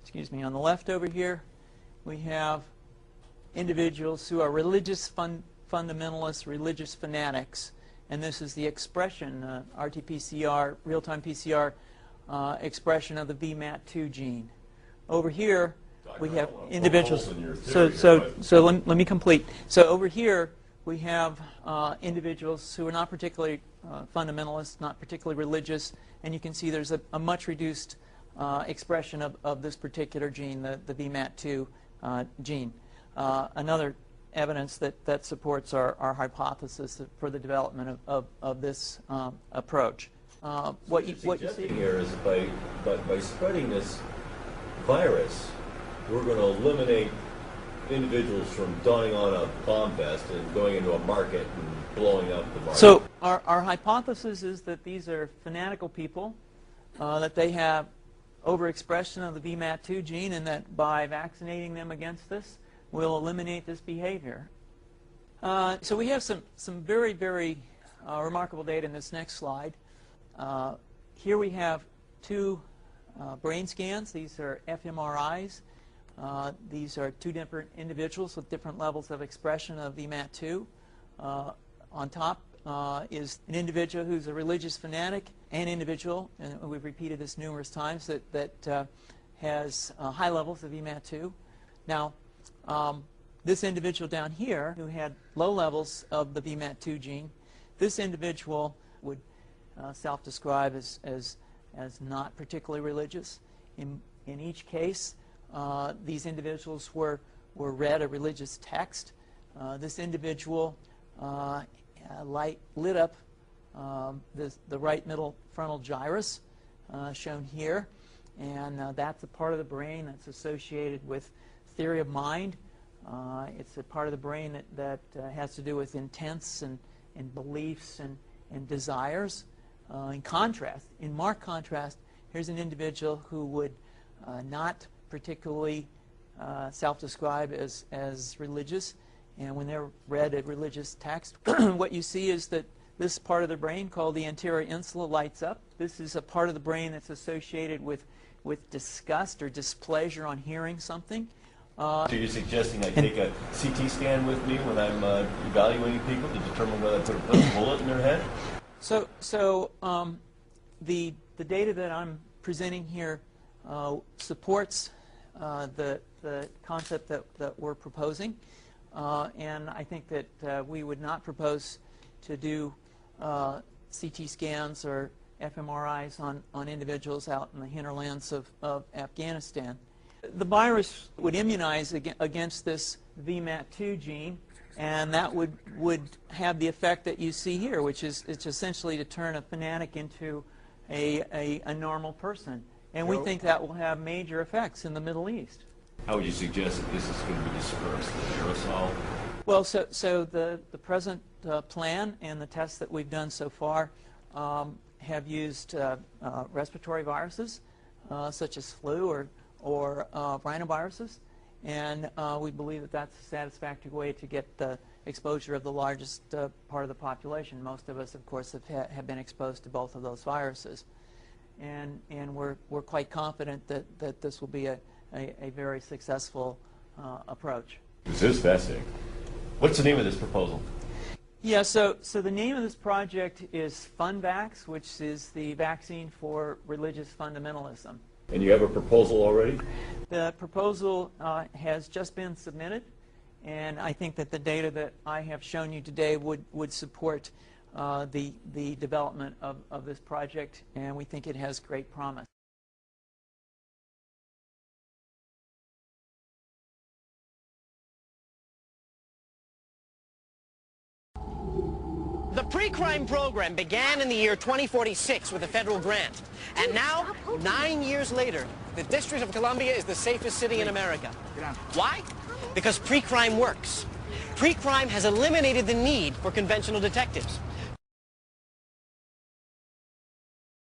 excuse me, on the left over here, we have individuals who are religious fundamentalists, religious fanatics, and this is the expression, RT-PCR, real-time PCR expression of the VMAT2 gene. Over here, we have individuals. So let me complete. So over here, we have individuals who are not particularly fundamentalist, not particularly religious, and you can see there's a much reduced expression of this particular gene, the VMAT2 gene. Another evidence that supports our hypothesis for the development of this approach. What you see here is by spreading this virus, we're going to eliminate individuals from donning on a bomb vest and going into a market and blowing up the market. So our hypothesis is that these are fanatical people, that they have overexpression of the VMAT2 gene, and that by vaccinating them against this, we'll eliminate this behavior. So we have some very, very remarkable data in this next slide. Here we have two brain scans. These are fMRIs. These are two different individuals with different levels of expression of VMAT2. On top is an individual who's a religious fanatic, an individual, and we've repeated this numerous times, that has high levels of VMAT2. Now, this individual down here who had low levels of the VMAT2 gene, this individual would self-describe as not particularly religious. In each case, these individuals were read a religious text. This individual lit up the right middle frontal gyrus, shown here, and that's a part of the brain that's associated with theory of mind. It's a part of the brain that has to do with intents and beliefs and desires. In marked contrast, here's an individual who would not particularly self-describe as religious, and when they're read a religious text, what you see is that this part of the brain called the anterior insula lights up. This is a part of the brain that's associated with disgust or displeasure on hearing something. So you're suggesting I take a CT scan with me when I'm evaluating people to determine whether I put a bullet in their head? So the data that I'm presenting here supports the concept that we're proposing, and I think that we would not propose to do CT scans or fMRIs on individuals out in the hinterlands of Afghanistan. The virus would immunize against this VMAT2 gene, and that would have the effect that you see here, which is it's essentially to turn a fanatic into a normal person. And we think that will have major effects in the Middle East. How would you suggest that this is going to be dispersed, the aerosol? Well, so the present plan and the tests that we've done so far have used respiratory viruses, such as flu or rhinoviruses, and we believe that that's a satisfactory way to get the exposure of the largest part of the population. Most of us, of course, have been exposed to both of those viruses, and we're quite confident that this will be a very successful approach. This is fascinating. What's the name of this proposal? Yeah, so the name of this project is FunVax, which is the vaccine for religious fundamentalism. And you have a proposal already? The proposal has just been submitted, and I think that the data that I have shown you today would support the development of this project, and we think it has great promise. The pre-crime program began in the year 2046 with a federal grant. And now, 9 years later, the District of Columbia is the safest city in America. Why? Because pre-crime works. Pre-crime has eliminated the need for conventional detectives.